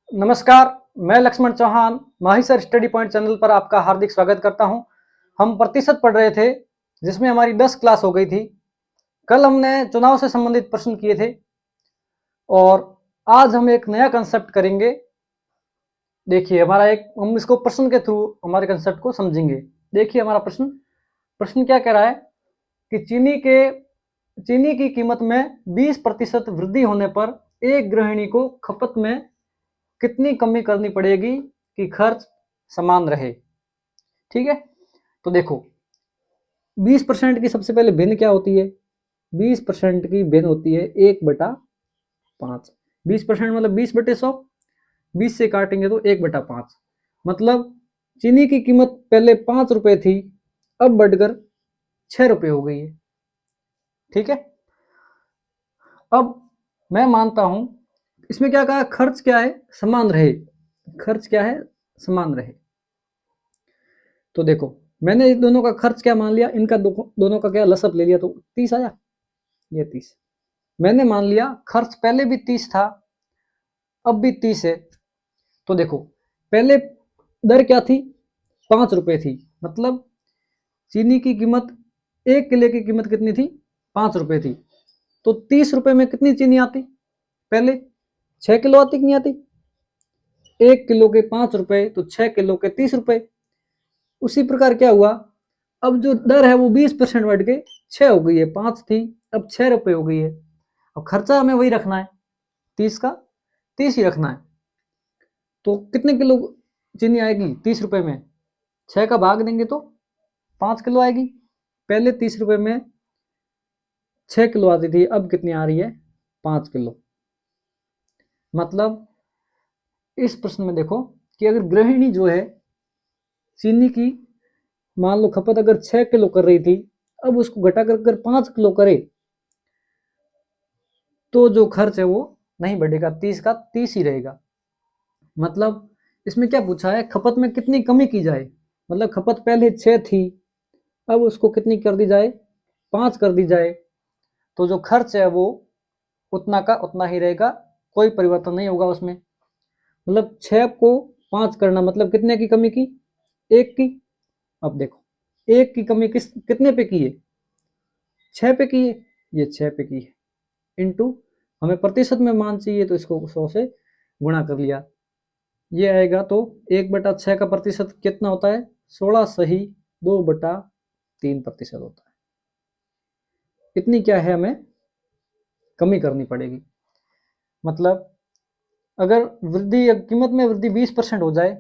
नमस्कार, मैं Lakshman Chauhan Mahisar study point channel पर आपका हार्दिक स्वागत करता हूं। हम प्रतिशत पढ़ रहे थे, जिसमें हमारी 10 क्लास हो गई थी। कल हमने चुनाव से संबंधित प्रश्न किए थे और आज हम एक नया कंसेप्ट करेंगे। देखिए, हम इसको प्रश्न के थ्रू हमारे कंसेप्ट को समझेंगे। देखिए, हमारा प्रश्न क्या कह रहा है कि चीनी की कीमत में 20% वृद्धि होने पर एक गृहिणी को खपत में कितनी कमी करनी पड़ेगी कि खर्च समान रहे। ठीक है, तो देखो 20% की सबसे पहले भिन्न क्या होती है। 20% की भिन्न होती है 1/5। 20% मतलब 20/100। 20 से काटेंगे तो 1/5। मतलब चीनी की कीमत पहले 5 रुपए थी, अब बढ़कर 6 रुपए हो गई है। ठीक है, अब मैं मानता हूं इसमें क्या कहा, खर्च क्या है, समान रहे। खर्च क्या है, समान रहे। तो देखो, मैंने इन दोनों का खर्च क्या मान लिया, इनका दोनों का क्या लसअप ले लिया तो 30 आया। ये 30 मैंने मान लिया। खर्च पहले भी 30 था, अब भी 30 है। तो देखो, पहले दर क्या थी, 5 रुपए थी। मतलब चीनी की कीमत, 1 किलो की कीमत कितनी थी, 5 रुपए थी। तो 30 रुपए में कितनी चीनी आती, पहले 6 किलो आती कि नहीं आती। 1 किलो के 5 रुपए तो 6 किलो के 30 रुपए। उसी प्रकार क्या हुआ, अब जो दर है वो 20% बढ़ के 6 हो गई है। 5 थी, अब 6 रुपए हो गई है। अब खर्चा हमें वही रखना है, 30 का 30 ही रखना है। तो कितने किलो चीनी आएगी 30 रुपए में, 6 का भाग देंगे तो 5 किलो आएगी। पहले 30 रुपए में 6 किलो आती थी, अब कितनी आ रही है, 5 किलो। मतलब इस प्रश्न में देखो कि अगर गृहिणी जो है चीनी की, मान लो खपत अगर 6 किलो कर रही थी, अब उसको घटा कर 5 किलो करे तो जो खर्च है वो नहीं बढ़ेगा, 30 का 30 ही रहेगा। मतलब इसमें क्या पूछा है, खपत में कितनी कमी की जाए। मतलब खपत पहले 6 थी, अब उसको कितनी कर दी जाए, 5 कर दी जाए। तो जो खर्च है वो उतना का उतना ही रहेगा, कोई परिवर्तन नहीं होगा उसमें। मतलब 6 को 5 करना मतलब कितने की कमी की, 1 की। अब देखो 1 की कमी कितने पे की है, 6 पे की है। ये 6 पे की है, इंटू हमें प्रतिशत में मान चाहिए तो इसको 100 से गुणा कर लिया। ये आएगा तो 1/6 का प्रतिशत कितना होता है, 16 सही 2/3% होता है। इतनी क्या है, हमें कमी करनी पड़ेगी। मतलब अगर कीमत में वृद्धि 20% हो जाए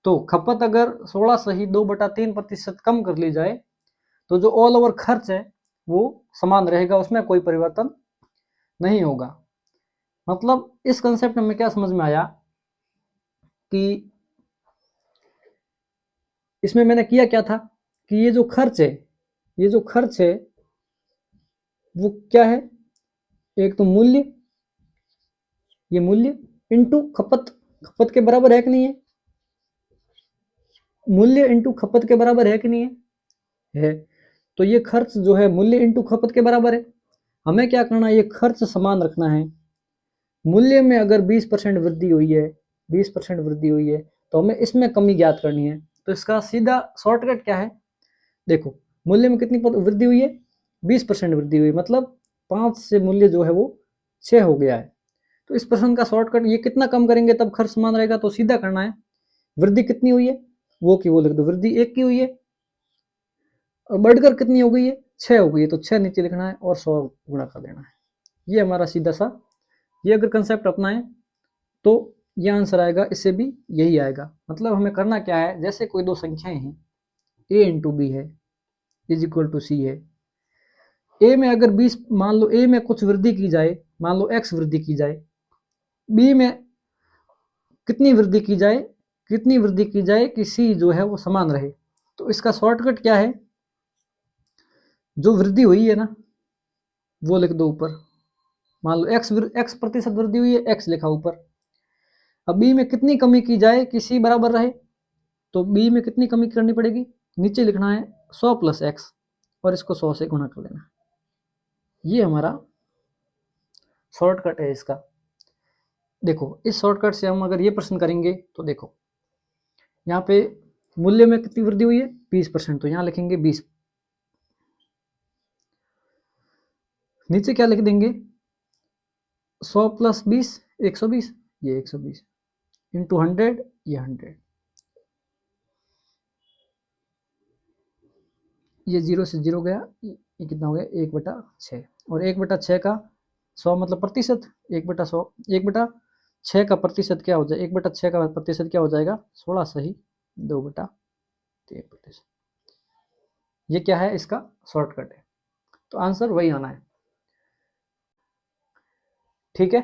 तो खपत अगर 16 सही 2/3% कम कर ली जाए तो जो ऑल ओवर खर्च है वो समान रहेगा, उसमें कोई परिवर्तन नहीं होगा। मतलब इस कंसेप्ट में क्या समझ में आया कि इसमें मैंने किया क्या था कि ये जो खर्च है वो क्या है, एक तो मूल्य, ये मूल्य इंटू खपत। खपत के बराबर है कि नहीं है, मूल्य इंटू खपत के बराबर है कि नहीं है। तो ये खर्च जो है मूल्य इंटू खपत के बराबर है। हमें क्या करना है, ये खर्च समान रखना है। मूल्य में अगर 20% वृद्धि हुई है, 20% वृद्धि हुई है तो हमें इसमें कमी ज्ञात करनी है। तो इसका सीधा शॉर्टकट क्या है, देखो मूल्य में कितनी वृद्धि हुई है, 20% वृद्धि हुई, मतलब 5 से मूल्य जो है वो 6 हो गया है। तो इस प्रश्न का शॉर्टकट, ये कितना कम करेंगे तब खर्च समान रहेगा, तो सीधा करना है वृद्धि कितनी हुई है वो की वो लिख दो, वृद्धि 1 की हुई है और बढ़कर कितनी हो गई है, 6 हो गई है, तो 6 नीचे लिखना है और 100 गुणा कर देना है। ये हमारा सीधा सा, ये अगर कंसेप्ट अपनाएं तो ये आंसर आएगा, इससे भी यही आएगा। मतलब हमें करना क्या है, जैसे कोई दो संख्याएं हैं, a इंटू बी है इज इक्वल टू सी है। ए में अगर 20, मान लो ए में कुछ वृद्धि की जाए, मान लो x वृद्धि की जाए, बी में कितनी वृद्धि की जाए कि सी जो है वो समान रहे। तो इसका शॉर्टकट क्या है, जो वृद्धि हुई है ना वो लिख दो ऊपर। मान लो x प्रतिशत वृद्धि हुई है, x लिखा ऊपर। अब बी में कितनी कमी की जाए कि सी बराबर रहे, तो बी में कितनी कमी करनी पड़ेगी, नीचे लिखना है 100 प्लस एक्स और इसको 100 से गुणा कर देना। ये हमारा शॉर्टकट है इसका। देखो इस शॉर्टकट से हम अगर ये प्रश्न करेंगे तो देखो यहाँ पे मूल्य में कितनी वृद्धि हुई है 20%, तो यहाँ लिखेंगे 20। नीचे क्या लिख देंगे 100 + 20 120, ये 120 इंटू 100 ये 100, ये 0 से 0 गया, ये कितना हो गया 1/6, और 1/6 का 100 मतलब प्रतिशत, 1/100 1/6 का प्रतिशत क्या हो जाए 1/6 का प्रतिशत क्या हो जाएगा 16 सही 2/3%। ये क्या है इसका शॉर्टकट है, तो आंसर वही आना है। ठीक है,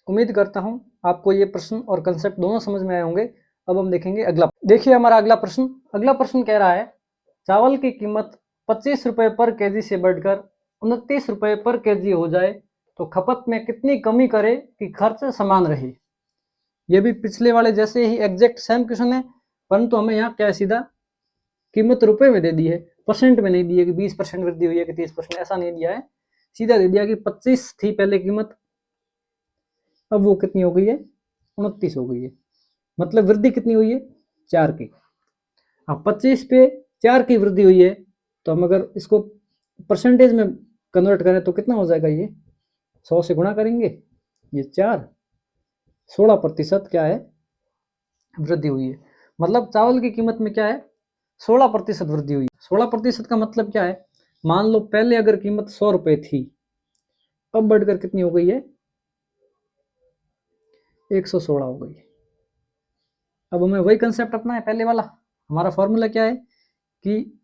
उम्मीद करता हूं आपको ये प्रश्न और कंसेप्ट दोनों समझ में आए होंगे। अब हम देखेंगे अगला। देखिए हमारा अगला प्रश्न कह रहा है चावल की कीमत 25 रुपए पर केजी से बढ़कर 29 रुपए पर केजी हो जाए तो खपत में कितनी कमी करे कि खर्च समान रहे। ये भी पिछले वाले जैसे ही एग्जैक्ट सेम क्वेश्चन है, परंतु हमें यहाँ क्या सीधा कीमत रुपए में दे दी है, परसेंट में नहीं दी है कि 20% वृद्धि हुई है कि 30%, ऐसा नहीं दिया है, सीधा दे दिया कि 25 थी पहले कीमत, अब वो कितनी हो गई है 29 हो गई है, मतलब वृद्धि कितनी हुई है 4 की। अब 25 पे 4 की वृद्धि हुई है, तो हम अगर इसको परसेंटेज में कन्वर्ट करें तो कितना हो जाएगा, ये 100 से गुणा करेंगे, ये 4 16% क्या है वृद्धि हुई है। मतलब चावल की कीमत में क्या है 16% वृद्धि हुई। 16% का मतलब क्या है, मान लो पहले अगर कीमत 100 रुपए थी, अब बढ़कर कितनी हो गई है 116 हो गई। अब हमें वही कंसेप्ट अपना है पहले वाला, हमारा फॉर्मूला क्या है कि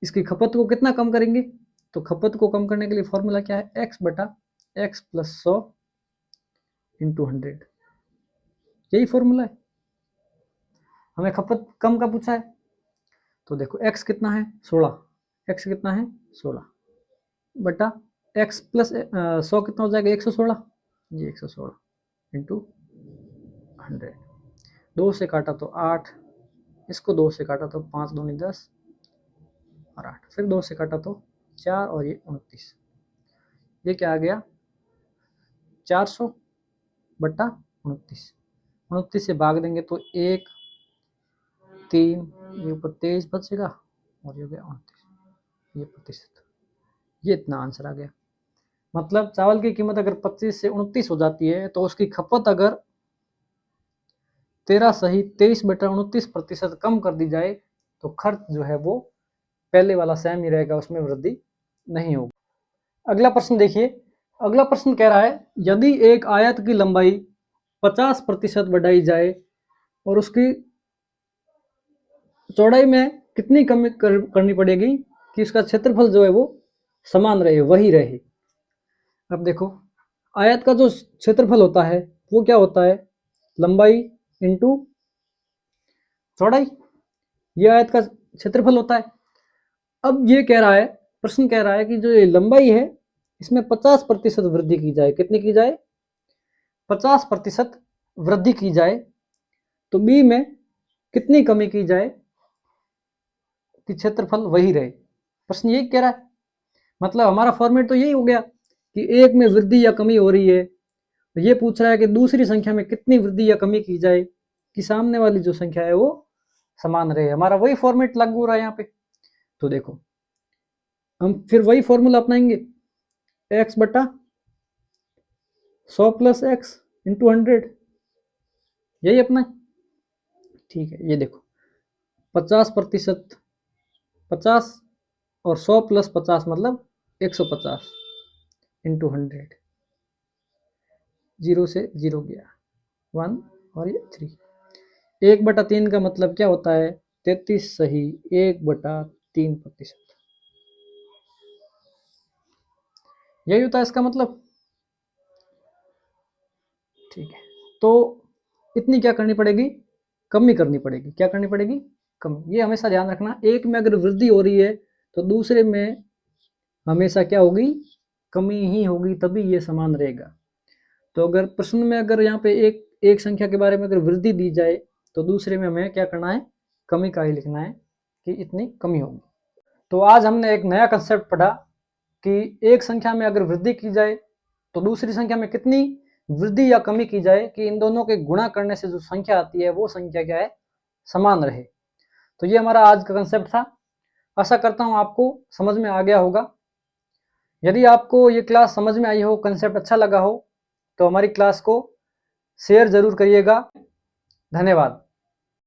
इसकी खपत को कितना कम करेंगे, तो खपत को कम करने के लिए फॉर्मूला क्या है x/x + 100 × 100, यही फॉर्मूला है। हमें खपत कम का पूछा है, तो देखो x कितना है 16, x कितना है 16 बटा x + 100 कितना हो जाएगा 116, ये 116 × 100, 2 से काटा तो 8, इसको 2 से काटा तो 5 दूनी 10 और 8, फिर 2 से काटा तो 4 और ये 29, ये क्या आ गया 400 बटा 29, 29 से भाग देंगे तो 1 3, ये ऊपर 23 बचेगा और ये हो गया 29, ये प्रतिशत, ये इतना आंसर आ गया। मतलब चावल की कीमत अगर 25 से 29 हो जाती है तो उसकी खपत अगर 13 सही 23/29% कम कर दी जाए तो खर्च जो है वो पहले वाला सेम ही रहेगा, उसमें वृद्धि नहीं होगी। अगला प्रश्न देखिए, अगला प्रश्न कह रहा है यदि एक आयत की लंबाई 50% बढ़ाई जाए और उसकी चौड़ाई में कितनी कमी करनी पड़ेगी कि इसका क्षेत्रफल जो है वो समान रहे, वही रहे। अब देखो आयत का जो क्षेत्रफल होता है वो क्या होता है लंबाई इंटू चौड़ाई, ये आयत का क्षेत्रफल होता है। अब ये कह रहा है, प्रश्न कह रहा है कि जो ये लंबाई है इसमें 50% वृद्धि की जाए, कितनी की जाए 50% वृद्धि की जाए, तो बी में कितनी कमी की जाए कि क्षेत्रफल वही रहे। प्रश्न यही कह रहा है, मतलब हमारा फॉर्मेट तो यही हो गया कि एक में वृद्धि या कमी हो रही है, तो ये पूछ रहा है कि दूसरी संख्या में कितनी वृद्धि या कमी की जाए कि सामने वाली जो संख्या है वो समान रहे। हमारा वही फॉर्मेट लागू हो रहा है यहाँ पे। तो देखो हम फिर वही फॉर्मूला अपनाएंगे x/100 + x × 100, यही अपना है। ठीक है, ये देखो 50% 50 और 100 + 50 मतलब 150 × 100, 0 से 0 गया 1 और ये 3, 1/3 का मतलब क्या होता है 33 सही 1/3%, यही होता है इसका मतलब। ठीक है, तो इतनी क्या करनी पड़ेगी कमी करनी पड़ेगी, क्या करनी पड़ेगी कमी। ये हमेशा ध्यान रखना, एक में अगर वृद्धि हो रही है तो दूसरे में हमेशा क्या होगी कमी ही होगी, तभी ये समान रहेगा। तो अगर प्रश्न में अगर यहाँ पे एक संख्या के बारे में अगर वृद्धि दी जाए तो दूसरे में हमें क्या करना है कमी का ही लिखना है कि इतनी कमी होगी। तो आज हमने एक नया कंसेप्ट पढ़ा कि एक संख्या में अगर वृद्धि की जाए तो दूसरी संख्या में कितनी वृद्धि या कमी की जाए कि इन दोनों के गुणा करने से जो संख्या आती है वो संख्या क्या है, समान रहे। तो ये हमारा आज का कंसेप्ट था। आशा करता हूँ आपको समझ में आ गया होगा। यदि आपको ये क्लास समझ में आई हो, कंसेप्ट अच्छा लगा हो, तो हमारी क्लास को शेयर जरूर करिएगा। धन्यवाद।